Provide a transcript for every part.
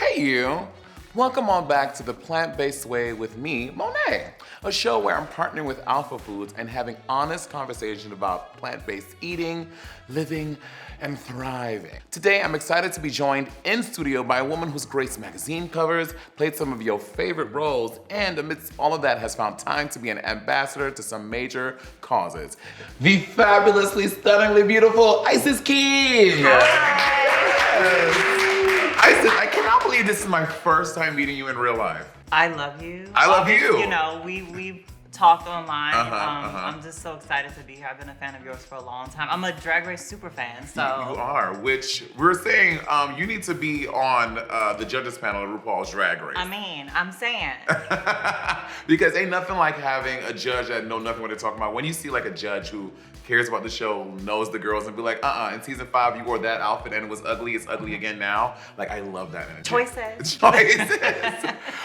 Hey you! Welcome on back to The Plant-Based Way with me, Monet, a show where I'm partnering with Alpha Foods and having honest conversations about plant-based eating, living, and thriving. Today, I'm excited to be joined in studio by a woman who's graced magazine covers, played some of your favorite roles, and amidst all of that has found time to be an ambassador to some major causes. The fabulously, stunningly beautiful Isis Keene! Yes. Isis, I cannot believe this is my first time meeting you in real life. I love you. I love you. You know, we've talked online. I'm just so excited to be here. I've been a fan of yours for a long time. I'm a Drag Race super fan, so. You are, which we're saying you need to be on the judges panel of RuPaul's Drag Race. I mean, I'm saying. Because ain't nothing like having a judge that know nothing what they're talking about. When you see like a judge who cares about the show, knows the girls, and be like, in season 5 you wore that outfit and it was ugly, it's ugly again now. Like, I love that energy. Choices.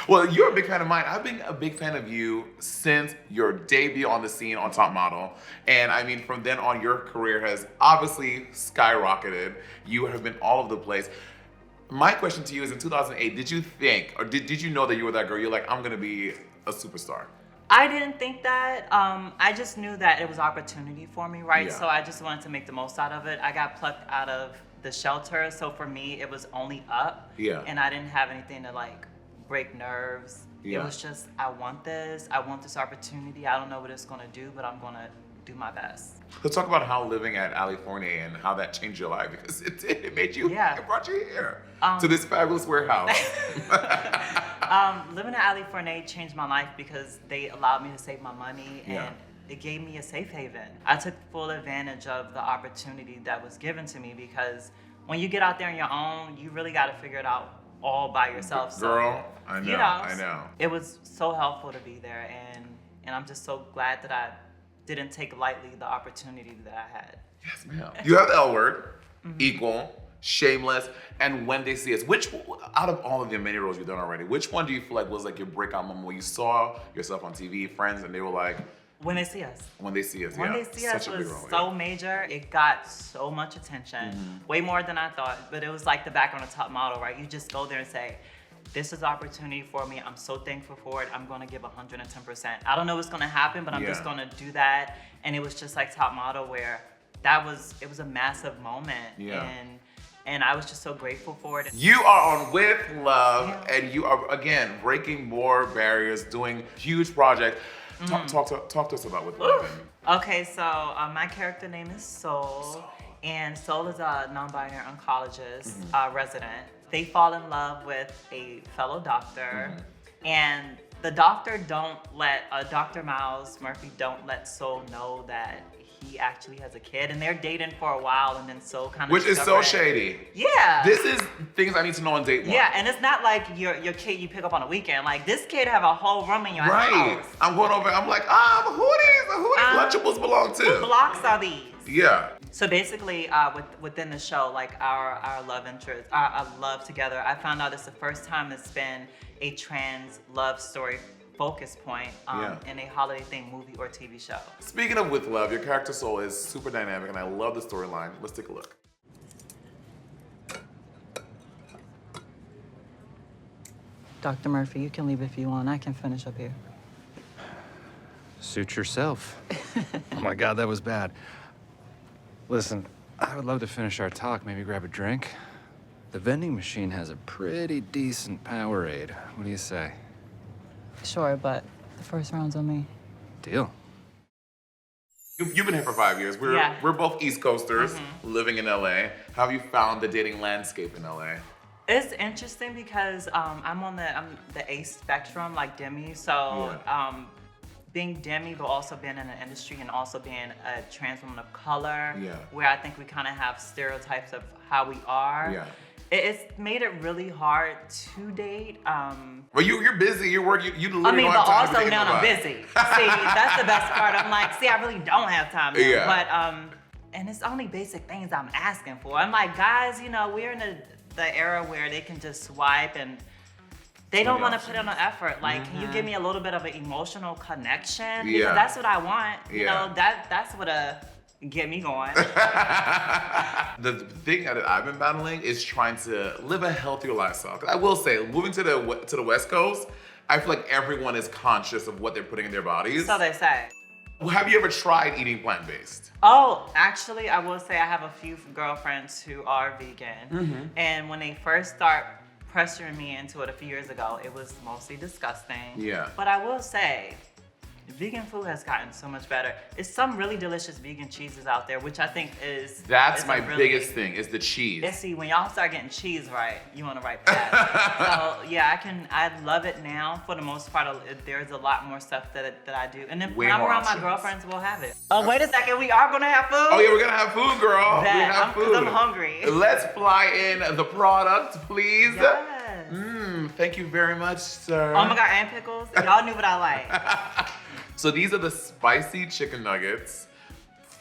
Well, you're a big fan of mine. I've been a big fan of you since your debut on the scene on Top Model. And I mean, from then on, your career has obviously skyrocketed. You have been all over the place. My question to you is, in 2008, did you think, or did you know that you were that girl? You're like, I'm gonna be a superstar. I didn't think that. I just knew that it was opportunity for me, right? Yeah. So I just wanted to make the most out of it. I got plucked out of the shelter, so for me, it was only up. Yeah. And I didn't have anything to like break nerves. Yeah. It was just, I want this opportunity. I don't know what it's gonna do, but I'm gonna do my best. Let's talk about how living at Ali Fournier and how that changed your life, because it made you, it brought you here to this fabulous warehouse. Living at Ali Fournier changed my life because they allowed me to save my money and it gave me a safe haven. I took full advantage of the opportunity that was given to me, because when you get out there on your own, you really got to figure it out all by yourself. Girl, so, I know, I know. It was so helpful to be there, and I'm just so glad that I didn't take lightly the opportunity that I had. Yes, ma'am. You have the L word, equal, shameless, and When They See Us. Which, out of all of the many roles you've done already, which one do you feel like was like your breakout moment where you saw yourself on TV, friends, and they were like, When They See Us. When They See Us, When They See Us was so major. It got so much attention, way more than I thought. But it was like the background of Top Model, right? You just go there and say, this is an opportunity for me. I'm so thankful for it. I'm gonna give 110%. I don't know what's gonna happen, but I'm just gonna do that. And it was just like Top Model, where it was a massive moment. And I was just so grateful for it. You are on With Love, and you are, again, breaking more barriers, doing huge projects. Talk to us about With Love. Okay, so my character name is Soul, and Soul is a non-binary oncologist resident. They fall in love with a fellow doctor, and the doctor Dr. Miles Murphy don't let Soul know that he actually has a kid, and they're dating for a while, and then Soul kind of Which is so shady. Yeah. This is things I need to know on date one. Yeah, and it's not like your kid you pick up on a weekend. Like, this kid have a whole room in your house. Right. I'm going over, I'm like, who these Lunchables belong to? What blocks are these? Yeah. So basically, within the show, like our love interest, our love together, I found out it's the first time it's been a trans love story focus point in a holiday-themed movie or TV show. Speaking of With Love, your character Soul is super dynamic, and I love the storyline. Let's take a look. Dr. Murphy, you can leave if you want. I can finish up here. Suit yourself. Oh my God, that was bad. Listen, I would love to finish our talk, maybe grab a drink. The vending machine has a pretty decent Powerade. What do you say? Sure, but the first round's on me. Deal. You've been here for 5 years. We're both East Coasters living in LA. How have you found the dating landscape in LA? It's interesting because I'm the A spectrum, like Demi. So being Demi, but also being in the industry and also being a trans woman of color, where I think we kind of have stereotypes of how we are. Yeah. It's made it really hard to date. Well, you're busy. You work. You literally I mean, don't but have time also to now I'm busy. See, that's the best part. I'm like, see, I really don't have time now. Yeah. But and it's only basic things I'm asking for. I'm like, guys, you know, we're in the era where they can just swipe and they don't want to put in an effort. Like, can you give me a little bit of an emotional connection? Because that's what I want. You know, that's what a Get me going. The thing that I've been battling is trying to live a healthier lifestyle. 'Cause I will say, moving to the West Coast, I feel like everyone is conscious of what they're putting in their bodies. So they say. Have you ever tried eating plant-based? Oh, actually, I will say I have a few girlfriends who are vegan. And when they first start pressuring me into it a few years ago, it was mostly disgusting. Yeah. But I will say, vegan food has gotten so much better. It's some really delicious vegan cheeses out there, which I think is That's is my a really, biggest thing, is the cheese. And see, when y'all start getting cheese right, you on the right path. So yeah, I love it now. For the most part, there's a lot more stuff that I do. And then Way when I'm more around my options. girlfriends, we'll have it. Oh, wait a second, we are gonna have food? Oh yeah, we're gonna have food, girl. Bet, We have food. 'cause I'm hungry. Let's fly in the product, please. Yes. Thank you very much, sir. Oh my God, and pickles? Y'all knew what I like. So these are the spicy chicken nuggets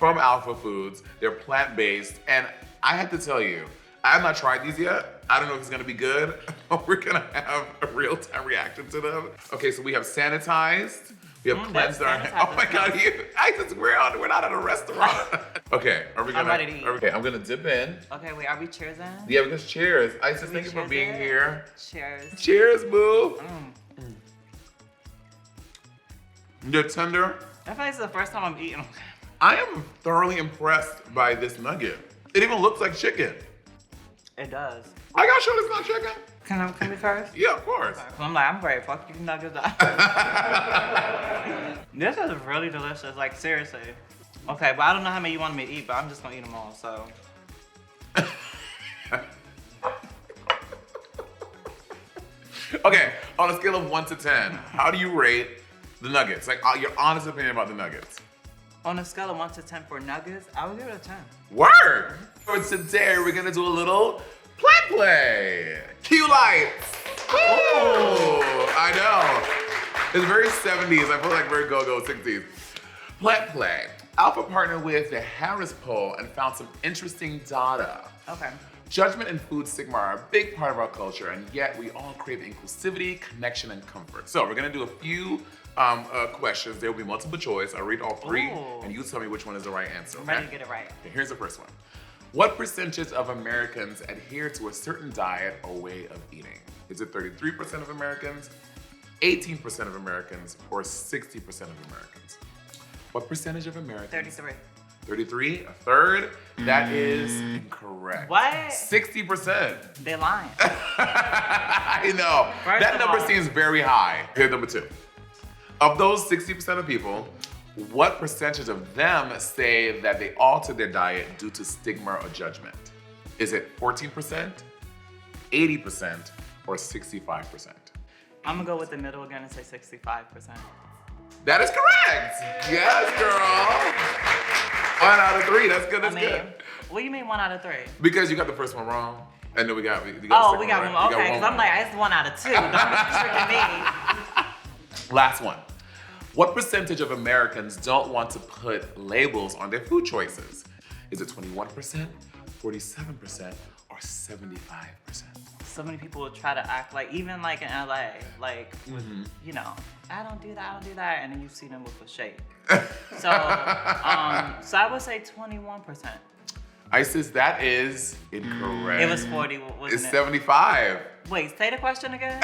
from Alpha Foods. They're plant-based, and I have to tell you, I have not tried these yet. I don't know if it's gonna be good. We're gonna have a real-time reaction to them. Okay, so we have sanitized. We have cleansed our hands. Oh my God, we're not at a restaurant. Okay, are we gonna? I'm ready to eat. Okay, I'm gonna dip in. Okay, wait, are we cheers in? Yeah, because cheers. Isis, We thank you for cheers being it? here. Cheers. Cheers, boo. They're tender. I feel like it's the first time I'm eating. I am thoroughly impressed by this nugget. It even looks like chicken. It does. I gotta show this not chicken. Can we first? Yeah, of course. I'm like, I'm great. Fuck you nuggets. This is really delicious, like seriously. Okay, but I don't know how many you want me to eat, but I'm just gonna eat them all, so. Okay, on a scale of 1 to 10, how do you rate the nuggets? Like your honest opinion about the nuggets. On a scale of 1 to 10 for nuggets, I would give it a 10. Word! For today, we're gonna do a little plant play. Cue lights. Ooh, I know. It's very 70s. I feel like very go-go 60s. Plant play. Alpha partnered with the Harris Poll and found some interesting data. Okay. Judgment and food stigma are a big part of our culture, and yet we all crave inclusivity, connection, and comfort. So we're gonna do a few questions. There will be multiple choice. I'll read all three, Ooh. and you tell me which one is the right answer. I'm Okay? ready to get it right. Okay, here's the first one. What percentage of Americans adhere to a certain diet or way of eating? Is it 33% of Americans, 18% of Americans, or 60% of Americans? What percentage of Americans? 33. 33, a third. That is incorrect. What? 60%. They lying. I know. First That of number all- seems very high. Here's number two. Of those 60% of people, what percentage of them say that they altered their diet due to stigma or judgment? Is it 14%, 80%, or 65%? I'm gonna go with the middle again and say 65%. That is correct. Yes, girl. 1 out of 3. That's good. That's good. What do you mean 1 out of 3? Because you got the first one wrong, and then we got. Oh, we the got second one. right. Okay, because I'm like, it's 1 out of 2. Don't be tricking me. Last one. What percentage of Americans don't want to put labels on their food choices? Is it 21%, 47%, or 75%? So many people will try to act like, even like in LA, like, with, you know, I don't do that, and then you see them with a shake. So I would say 21%. Isis, that is incorrect. It was 40, wasn't It's it? 75. Wait, say the question again.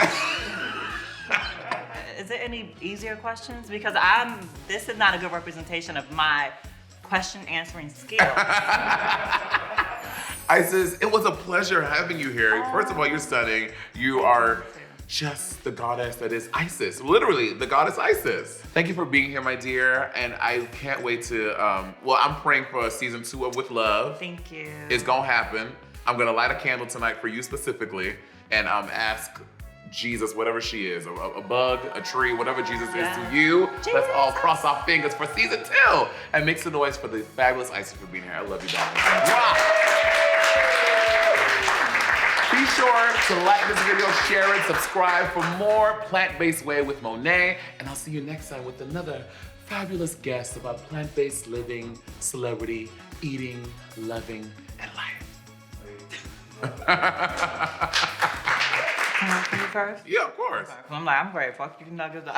Is there any easier questions? Because this is not a good representation of my question answering skills. Isis, it was a pleasure having you here. First of all, you're stunning. You are just the goddess that is Isis. Literally, the goddess Isis. Thank you for being here, my dear. And I can't wait to, I'm praying for season 2 of With Love. Thank you. It's gonna happen. I'm gonna light a candle tonight for you specifically and ask Jesus, whatever she is, a bug, a tree, whatever Jesus is to you. Let's all cross our fingers for season 2 and make some noise for the fabulous Isis for being here. I love you, darling. Wow. Be sure to like this video, share it, subscribe for more Plant-Based Way with Monét, and I'll see you next time with another fabulous guest about plant-based living, celebrity, eating, loving, and life. Can you first? Yeah, of course. I'm like, I'm great. Fuck you nuggets.